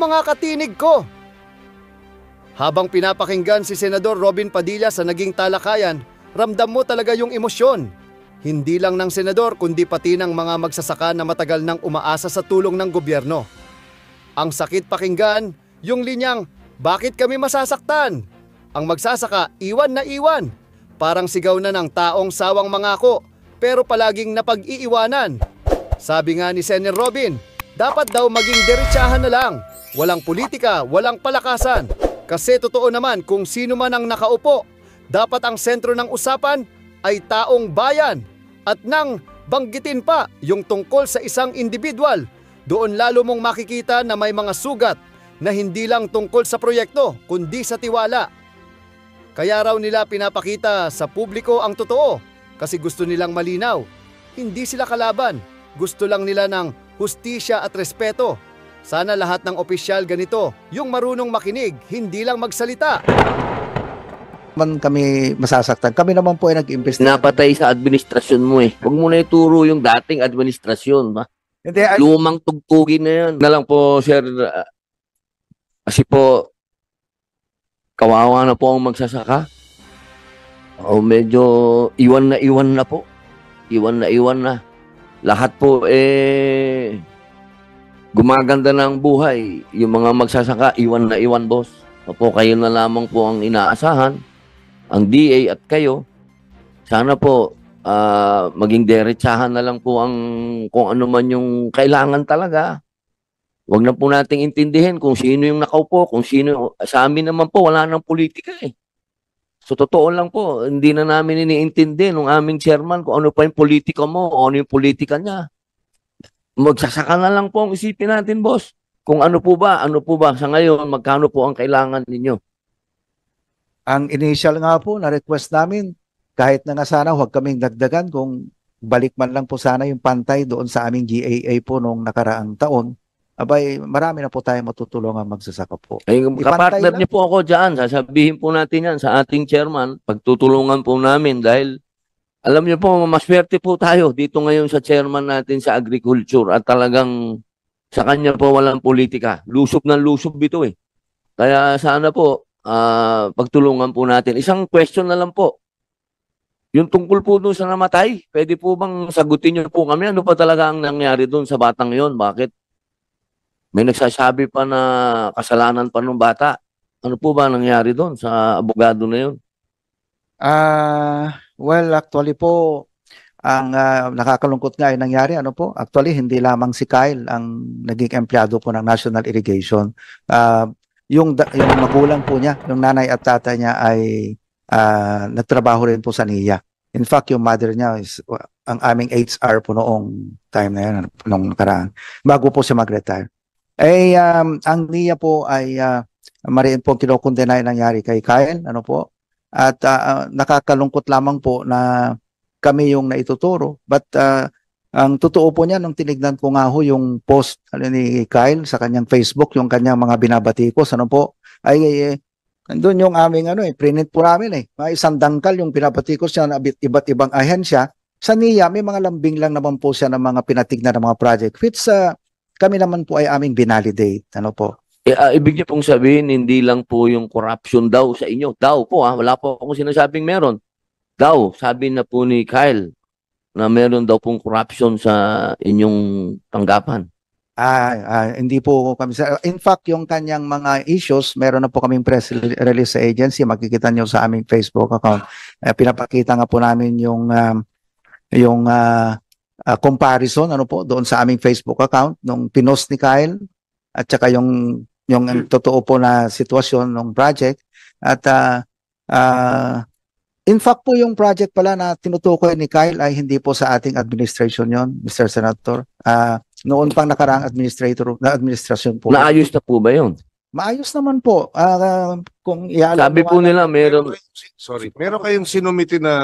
mga katinig ko. Habang pinapakinggan si Senador Robin Padilla sa naging talakayan, ramdam mo talaga yung emosyon. Hindi lang ng senador kundi pati ng mga magsasaka na matagal nang umaasa sa tulong ng gobyerno. Ang sakit pakinggan, yung linyang, bakit kami masasaktan? Ang magsasaka, iwan na iwan. Parang sigaw na ng taong sawang mangako, pero palaging napag-iiwanan. Sabi nga ni Senator Robin, dapat daw maging diretsahan na lang. Walang politika, walang palakasan. Kasi totoo naman kung sino man ang nakaupo, dapat ang sentro ng usapan ay taong bayan. At nang banggitin pa yung tungkol sa isang individual, doon lalo mong makikita na may mga sugat na hindi lang tungkol sa proyekto kundi sa tiwala. Kaya raw nila pinapakita sa publiko ang totoo kasi gusto nilang malinaw. Hindi sila kalaban, gusto lang nila ng hustisya at respeto. Sana lahat ng opisyal ganito, yung marunong makinig, hindi lang magsalita. Man kami masasaktan. Kami naman po ay nag-imbestiga. Napatay sa administrasyon mo eh. Huwag mo na ituro yung dating administrasyon. Ba? Hindi, Lumang tugtugin na yan. Na lang po, sir, kasi po, kawawa na po ang magsasaka. O medyo iwan na po. Iwan na. Lahat po gumaganda na ang buhay. Yung mga magsasaka, iwan na iwan, boss. Opo, kayo na lamang po ang inaasahan. Ang DA at kayo, sana po maging diretsahan na lang po ang kung ano man yung kailangan talaga. Huwag na po nating intindihin kung sino yung nakaupo, kung sino. Sa amin naman po, wala nang politika eh. So totoo lang po, hindi na namin iniintindi ng aming chairman kung ano pa yung politika mo o ano yung politika niya. Magsasaka na lang po ang isipin natin, boss. Kung ano po ba sa ngayon, magkano po ang kailangan ninyo. ang initial nga po na request namin, kahit na nga sana huwag kaming dagdagan kung balik man lang po sana yung pantay doon sa aming GAA po noong nakaraang taon, abay marami na po tayo matutulungan magsasaka po. Ay, kapartner niyo po ako dyan. Sasabihin po natin yan sa ating chairman. Pagtutulungan po namin dahil alam niyo po, maswerte po tayo dito ngayon sa chairman natin sa agriculture at talagang sa kanya po walang politika. Lusob ng lusob ito eh. Kaya sana po, pagtulungan po natin. Isang question na lang po. Yung tungkol po doon sa namatay, pwede po bang sagutin niyo po kami? Ano pa talaga ang nangyari doon sa batang yon? Bakit? May nagsasabi pa na kasalanan pa ng bata. Ano po ba nangyari doon sa abogado na yun? Well, actually po, ang nakakalungkot nga ay nangyari, ano po, actually hindi lamang si Kyle ang naging empleyado po ng National Irrigation. Yung magulang po niya, yung nanay at tatay niya ay nagtrabaho rin po sa NIA. In fact, yung mother niya is ang aming HR po noong time na yun, noong nakaraan, bago po siya mag-retire. Ang NIA po ay mariin po kinokondena yung nangyari kay Kyle, ano po, at nakakalungkot lamang po na kami yung naituturo. But ang totoo po niya, nung tinignan ko nga ho yung post ni Kyle sa kanyang Facebook, yung kanyang mga binabatikos, ano po, ay doon yung aming print po namin May isang dangkal yung binabatikos niya na iba't ibang ahensya. Sa NIA, may mga lambing lang naman po siya ng mga pinatignan ng mga project, which kami naman po ay aming binalidate. Ano po? Ibig niyo pong sabihin, hindi lang po yung corruption daw sa inyo. Daw po wala po akong sinasabing meron. Daw, sabi na po ni Kyle na meron daw pong corruption sa inyong tanggapan. Hindi po kami. In fact, yung kanyang mga issues, meron na po kaming press release sa agency. Makikita nyo sa aming Facebook account. Pinapakita nga po namin yung comparison po doon sa aming Facebook account nung pinost ni Kyle at saka yung totoo po na sitwasyon ng project. At in fact po yung project pala na tinutukoy ni Kyle ay hindi po sa ating administration yon, Mr. Senator. Noon pang nakaraang administrasyon po. Naayos na po ba yun? Maayos naman po. Kung sabi po nila meron. Sorry, meron kayong sinumiti na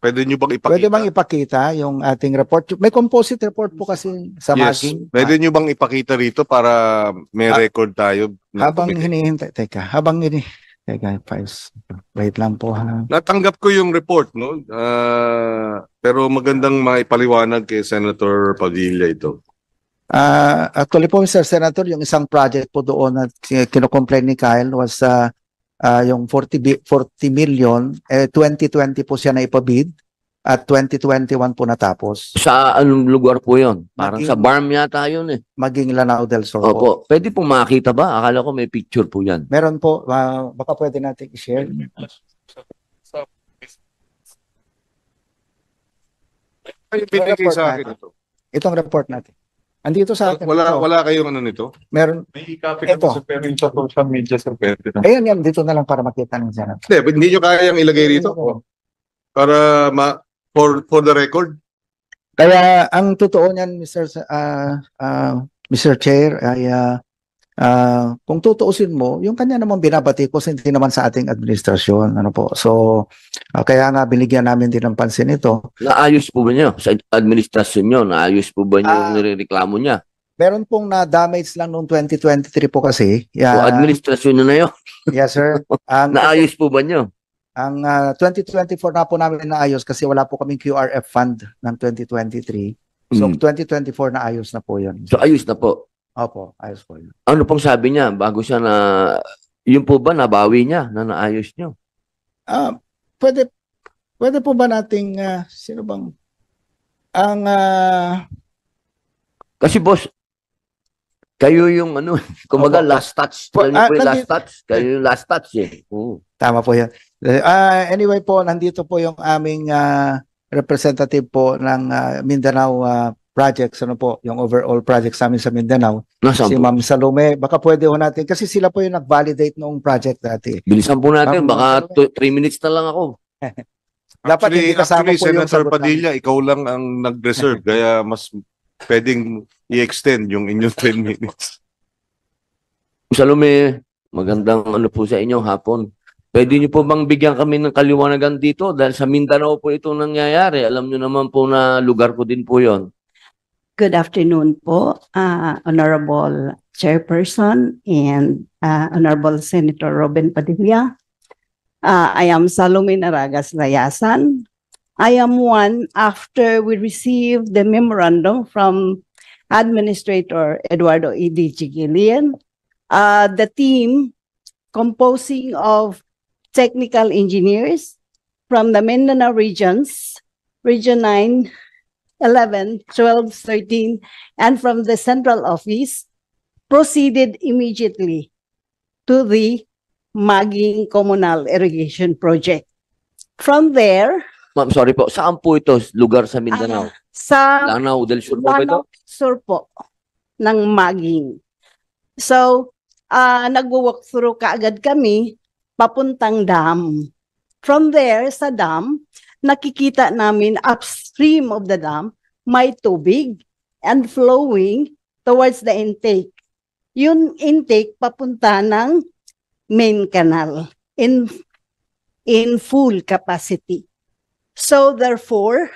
pwede nyo bang ipakita? Pwede bang ipakita yung ating report? May composite report po kasi sa maging. Pwede nyo bang ipakita rito para may record tayo? Habang hinihintay, wait lang po ha. Natanggap ko yung report, no? Pero magandang maipaliwanag kay Senator Padilla ito. Actually po, Mr. Senator, yung isang project po doon na kinocomplain ni Kyle was yung 40 million, 2020 po siya na ipabid at 2021 po natapos. Sa anong lugar po yon? Parang sa Maging- Barm yata yun eh. Maging Lanao del Sur po. Opo. Pwede po makita ba? Akala ko may picture po yan. Meron po, baka pwede natin i-share. Ay, binigay sa akin ito. Itong report natin. Andito sa akin. Ito. Wala kayong ano nito? Meron. May copy Ito. na pero yung sa social media sa pwede na. Ayan yan, dito na lang para makita ng Senator. Hindi nyo kayang ilagay rito para for the record. Kaya ang totoo niyan, Mr. Chair, ay kung tutuusin mo, yung kanya naman binabatikos hindi naman sa ating administrasyon. Ano po? So, kaya nga binigyan namin din ng pansin ito. Naayos po ba niyo? Sa administrasyon niyo, naayos po ba niyo yung nirereklamo niya? Meron pong na-damage lang noong 2023 po kasi. O administrasyon niyo na yun? Yes, sir. Naayos po ba niyo? Ang 2024 na po namin naayos kasi wala po kaming QRF fund ng 2023. So, 2024 na ayos na po yun. So ayos na po. Opo, ayos po yun. Ano pong sabi niya bago siya na, yun po ba nabawi niya na naayos niyo? Pwede po ba nating, sino bang, ang, Kasi boss, kayo yung ano, kumaga Opo. last touch. Kayo po yung last nandito- touch. Kayo yung last touch eh. Oo. tama po yan. Anyway po, nandito po yung aming representative po ng Mindanao projects, ano po, yung overall projects namin sa Mindanao. Nasaan Si po? Ma'am Salome, baka pwede ho natin, kasi sila po yung nag-validate noong project dati. Bilisan po natin. Ma'am, Baka 3 minutes na lang ako. Dapat hindi kasama po yung Senator sagot Padilla, ikaw lang ang nag-reserve kaya mas pwedeng i-extend yung inyong 10 minutes. Salome, magandang ano po sa inyo hapon. Pwede niyo po bang bigyan kami ng kaliwanagan dito? Dahil sa Mindanao po itong nangyayari. Alam niyo naman po na lugar ko din po yon. Good afternoon po, Honorable Chairperson and Honorable Senator Robin Padilla. I am Salome Naragas Layasan. I am one after we received the memorandum from Administrator Eduardo E.D. Chigilian. The team composing of technical engineers from the Mindanao regions, Region 9, 11, 12, 13, and from the central office proceeded immediately to the Maging Communal Irrigation Project. From there, Ma'am, sorry po. Saan po ito lugar sa Mindanao? sa Lanao del Sur po ba ito? Lanao Sur po ng Maging. So, nag-walk through kaagad kami papuntang dam. From there, sa dam, nakikita namin upstream of the dam, may tubig and flowing towards the intake. Yung intake papunta ng main canal in full capacity. So therefore,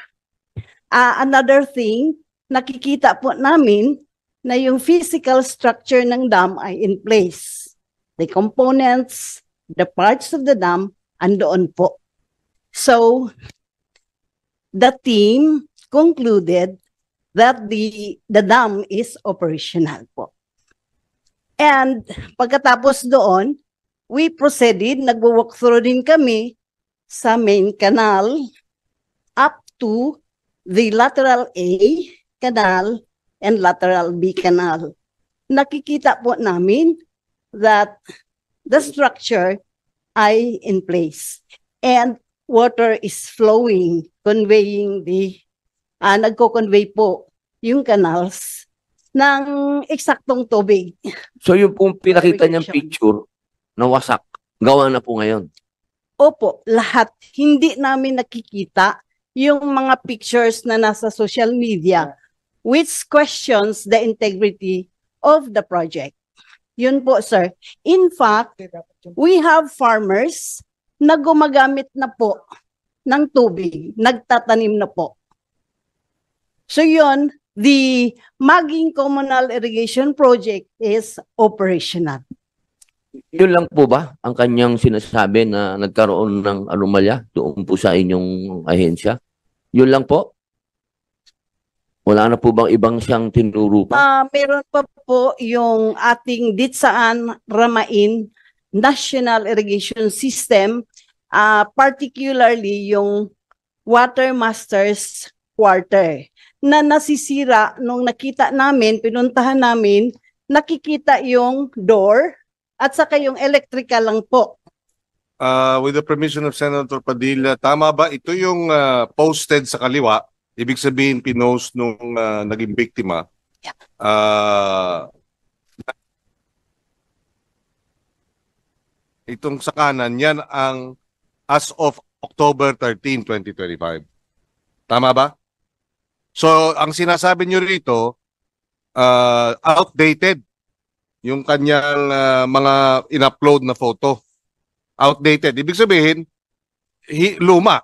another thing, nakikita po namin na yung physical structure ng dam ay in place. The components, the parts of the dam, andoon po. So, the team concluded that the dam is operational po. And pagkatapos doon, we proceeded, nag-walk through din kami sa main canal up to the lateral A canal and lateral B canal. Nakikita po namin that the structure ay in place and water is flowing, conveying nagko-convey po yung canals ng eksaktong tubig. So yung pong pinakita niyang Irrigation. picture na wasak, gawa na po ngayon. Opo, lahat. Hindi namin nakikita yung mga pictures na nasa social media which questions the integrity of the project. Yun po, sir. In fact, we have farmers na gumagamit na po ng tubig, nagtatanim na po. So yun, the Maging Communal Irrigation Project is operational. Yun lang po ba ang kanyang sinasabi na nagkaroon ng anomalya doon po sa inyong ahensya? Yun lang po? Wala na po bang ibang siyang tinuro pa? Meron pa po yung ating Ditsaan Ramain National Irrigation System, particularly yung Water Masters Quarter na nasisira nung nakita namin, pinuntahan namin, nakikita yung door at saka yung electrical lang po. With the permission of Senator Padilla, tama ba ito yung posted sa kaliwa? Ibig sabihin pinost nung naging biktima. Itong sa kanan, yan ang as of October 13, 2025. Tama ba? So, ang sinasabi nyo rito, outdated yung kanyang mga in-upload na photo. Outdated. Ibig sabihin, luma.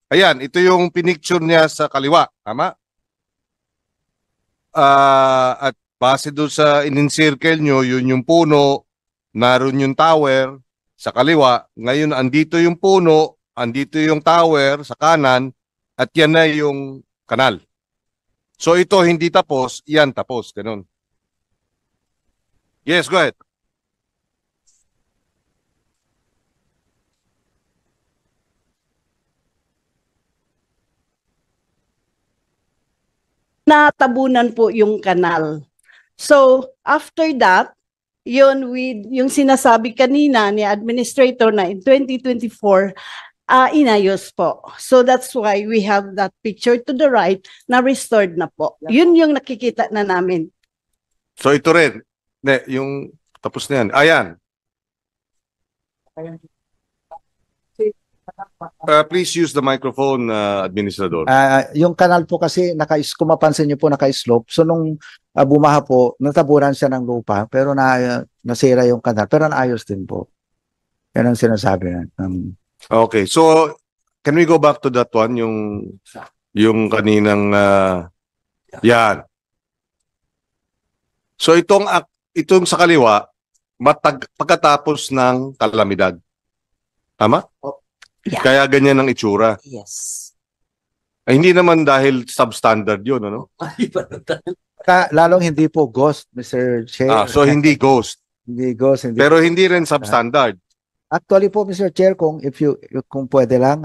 Ayan, ito yung pinicture niya sa kaliwa. Tama? At base doon sa in-encircle nyo, yun yung puno, naroon yung tower sa kaliwa. Ngayon, andito yung puno, andito yung tower sa kanan, at yan na yung kanal. So ito hindi tapos, yan tapos. Ganun. Yes, go ahead. Natabunan po yung kanal. So, after that, yun with yung sinasabi kanina ni administrator na in 2024, inayos po. So that's why we have that picture to the right na restored na po. Yun yung nakikita na namin. So ito rin. Ne, yung tapos na yan. Ayan. Please use the microphone, Administrador. Yung kanal po kasi, kung mapansin niyo po, naka-slope. So nung bumaha po, natabunan siya ng lupa, pero nasira yung kanal. Pero naayos din po. Yan ang sinasabi na. Okay, so can we go back to that one, yung kaninang, yan. So itong sa kaliwa, pagkatapos ng kalamidad. Tama? Yeah. Kaya ganyan ang itsura. Yes. Ay, hindi naman dahil substandard yun, ano? Lalong hindi po ghost, Mr. Chair. So hindi ghost. Hindi ghost. Hindi. Pero hindi rin substandard. Actually po, Mr. Chair, kung pwede lang,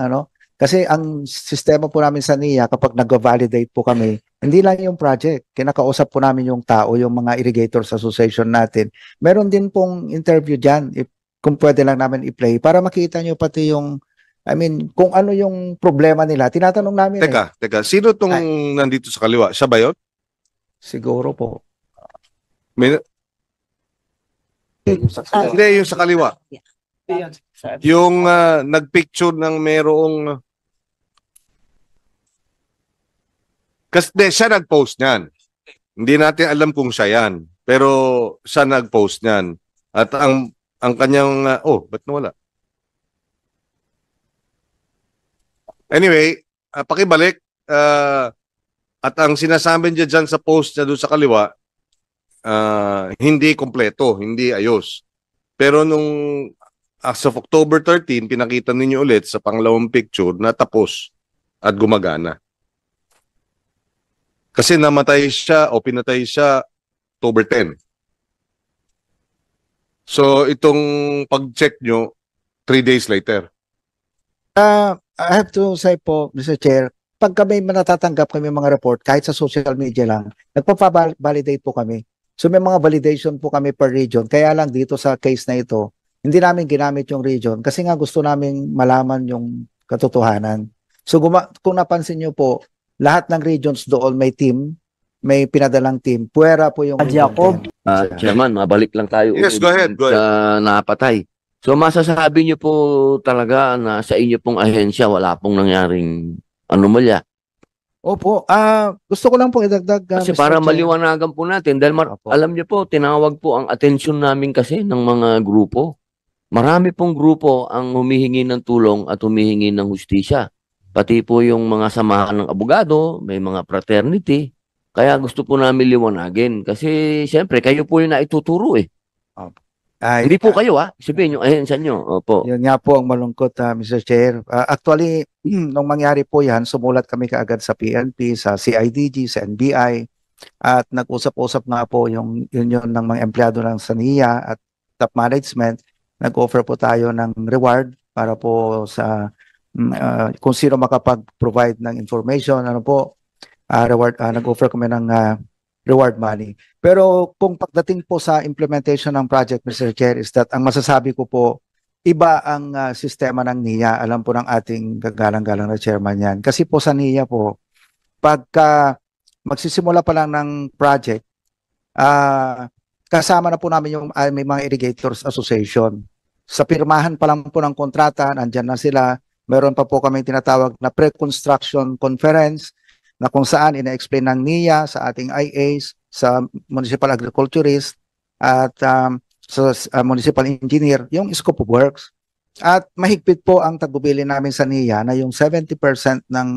kasi ang sistema po namin sa NIA, kapag nag-validate po kami, hindi lang yung project, kinakausap po namin yung tao, yung mga irrigators association natin. Meron din pong interview dyan, kung pwede lang namin i-play, para makita nyo pati yung, kung ano yung problema nila. Tinatanong namin. Teka, sino tong nandito sa kaliwa? Siya ba yun? Siguro po. Hindi, yung sa kaliwa. Yung nagpicture ng merong kasi siya nag-post niyan. Hindi natin alam kung siya yan. Pero siya nag-post niyan. At ang kanyang ba't nawala? Anyway, pakibalik at ang sinasabi niya dyan sa post niya doon sa kaliwa hindi kompleto, hindi ayos. Pero nung as of October 13, pinakita ninyo ulit sa pangalawang picture na tapos at gumagana. Kasi namatay siya o pinatay siya October 10. So itong pag-check nyo 3 days later. I have to say po, Mr. Chair, pag kami natatanggap kami mga report, kahit sa social media lang, nagpa-validate po kami. So may mga validation po kami per region. Kaya lang dito sa case na ito, hindi namin ginamit yung region kasi nga gusto namin malaman yung katotohanan. So kung napansin nyo po, lahat ng regions doon may team, may pinadalang team. Puwera po yung Jacob. Chairman, mabalik lang tayo Yes, go ahead. sa napatay. So masasabi niyo po talaga na sa inyo pong ahensya wala pong nangyaring anomalya. Opo. Gusto ko lang po idagdag. Kasi Mr. para Chair. maliwanagan po natin dahil Opo. alam niyo po tinawag po ang atensyon namin kasi ng mga grupo. Marami pong grupo ang humihingi ng tulong at humihingi ng hustisya. Pati po yung mga samahan ng abogado, may mga fraternity. Kaya gusto po namin liwanagin kasi siyempre kayo po yung naituturo eh. Hindi po kayo Sabihin yung ahensya nyo. Opo. Yun nga po ang malungkot, Mr. Chair. Actually, nung mangyari po yan, sumulat kami kaagad sa PNP, sa CIDG, sa NBI, at nag-usap-usap nga po yung union ng mga empleyado ng SANIA at top management. Nag-offer po tayo ng reward para po sa kung sino makapag-provide ng information, ano po, reward, nag-offer kami ng reward money. Pero kung pagdating po sa implementation ng project, Mr. Chair, is that ang masasabi ko po, iba ang sistema ng NIA. Alam po ng ating gagalang-galang na chairman yan. Kasi po sa NIA po, pagka magsisimula pa lang ng project, kasama na po namin yung may mga irrigators association. Sa pirmahan pa lang po ng kontrata, nandyan na sila. Meron pa po kami tinatawag na pre-construction conference na kung saan ina-explain ng NIA sa ating IAs, sa municipal agriculturist at sa municipal engineer yung scope of works. At mahigpit po ang tagbubili namin sa NIA na yung 70% ng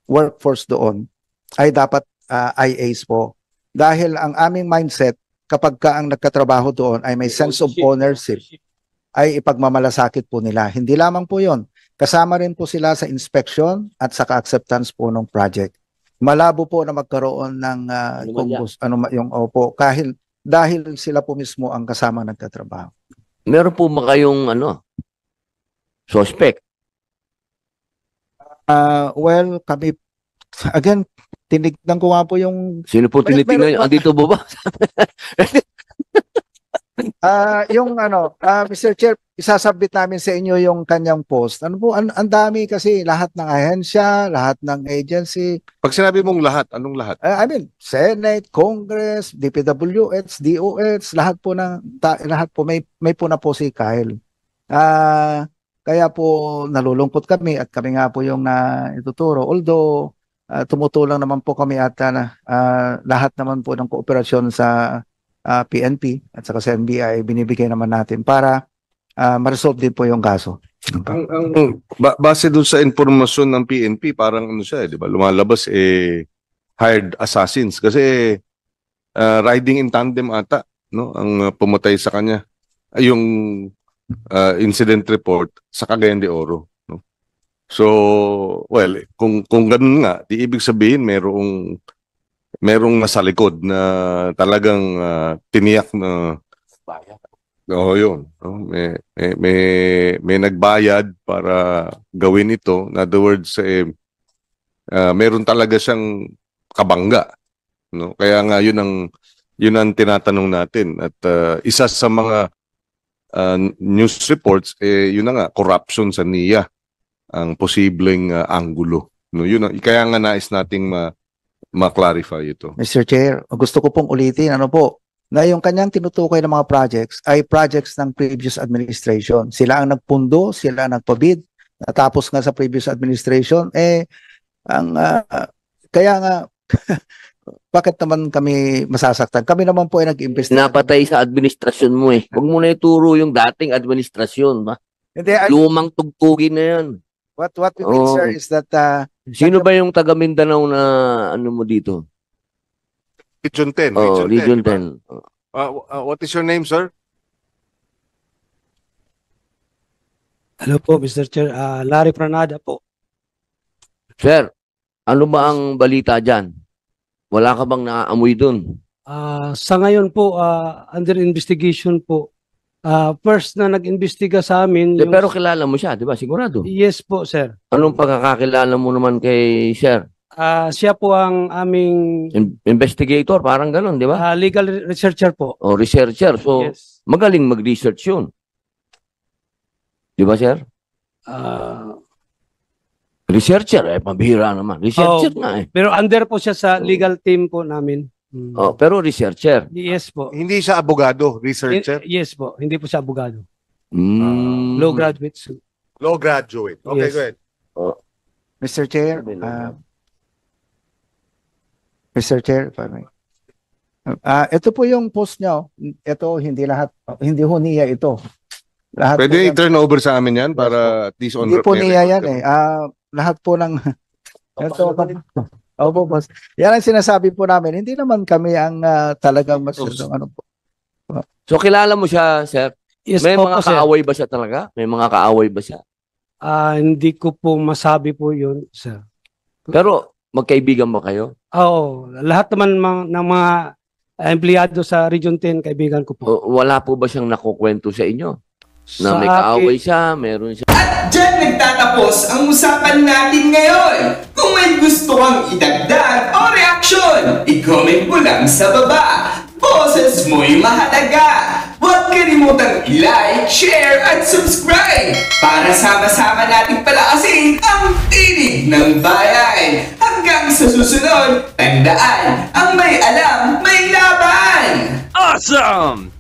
workforce doon ay dapat IAs po. Dahil ang aming mindset, kapag ka ang nagkatrabaho doon ay may sense of ownership, ay ipagmamalasakit po nila. Hindi lamang po yon. Kasama rin po sila sa inspection at sa acceptance po ng project. Malabo po na magkaroon ng yung opo dahil sila po mismo ang kasama nagtatrabaho. Meron po ba kayong suspect? Well, kami again tinignan ko nga po yung Sino po tinitingnan? Andito ba ba? Mr. Chair, isasabit namin sa inyo yung kanyang post. Ano po, ang dami kasi lahat ng ahensya, lahat ng agency. Pag sinabi mong lahat, anong lahat? I mean, Senate, Congress, DPWH, DOH, lahat po may po na po si Kyle. Kaya po nalulungkot kami at kami nga po yung ituturo. Although tumutulong naman po kami at lahat naman po ng kooperasyon sa PNP at saka sa NBI binibigay naman natin para ma-resolve din po yung kaso. Base dun sa informasyon ng PNP, parang siya, di ba? Lumalabas hired assassins kasi riding in tandem ata, no? Ang pumatay sa kanya. Yung incident report sa Cagayan de Oro, no? So, well, kung ganun nga, di ibig sabihin merong nasa likod na talagang tiniyak na yun. No? May nagbayad para gawin ito. In other words, meron talaga siyang kabangga. No? Kaya nga yun ang tinatanong natin. At isa sa mga news reports, yun na nga, corruption sa NIA ang posibleng anggulo. No? Kaya nga nais nating ma-clarify ito. Mr. Chair, gusto ko pong ulitin, na yung kanyang tinutukoy ng mga projects ay projects ng previous administration. Sila ang nagpundo, sila ang nagpabid, natapos nga sa previous administration, kaya nga, bakit naman kami masasaktan? Kami naman po ay nag-imbestiga. Napatay sa administrasyon mo eh. Huwag mo na ituro yung dating administrasyon, ba? Hindi, Lumang tugtugin na yan. what we mean, sir, is that Sino ba yung taga Mindanao na mo dito? Region 10. Region diba? 10. What is your name, sir? Hello po, Mr. Chair. Larry Pranada po. Sir, ano ba ang balita dyan? Wala ka bang naaamoy dun? Sa ngayon po, under investigation po. First na nag-imbestiga sa amin. Pero kilala mo siya, di ba? Sigurado. Yes po, sir. Anong pagkakakilala mo naman kay Sir? Siya po ang aming Investigator, parang gano'n, di ba? legal researcher po. O researcher. So, Yes. magaling mag-research yun. Di ba, Sir? Researcher, pambihira naman. Researcher nga eh. Pero under po siya sa legal team po namin. Pero researcher. Yes po. Hindi siya abogado, researcher. Yes po. Hindi po siya abogado. Mm. Law graduate. Law graduate. Okay, Yes. go ahead. Mr. Chair, Mr. Chair, if I may. Ito po yung post niya. Ito, hindi ho niya ito. Lahat Pwede po yan- i-turn over sa amin yan para at least on Hindi po may niya record yan kami. lahat po ng ito opo, boss. Yan ang sinasabi po namin. Hindi naman kami ang talagang ano po. So, kilala mo siya, Sir? Yes May po mga po, sir. kaaway ba siya talaga? May mga kaaway ba siya? Hindi ko po masabi po yun, sir. Pero magkaibigan ba kayo? Oo, lahat naman ng mga empleyado sa Region 10, kaibigan ko po. Wala po ba siyang nakukwento sa inyo? Na Sa may akin- kaaway siya, meron siya. At dyan nagtatapos ang usapan natin ngayon. Kung may gusto kang idagdag o reaksyon, i-comment mo lang sa baba. Boses mo'y mahalaga. Huwag kalimutang i-like, share, at subscribe para sama-sama nating palakasin ang tinig ng bayan. Hanggang sa susunod, tandaan, ang may alam, may laban! Awesome!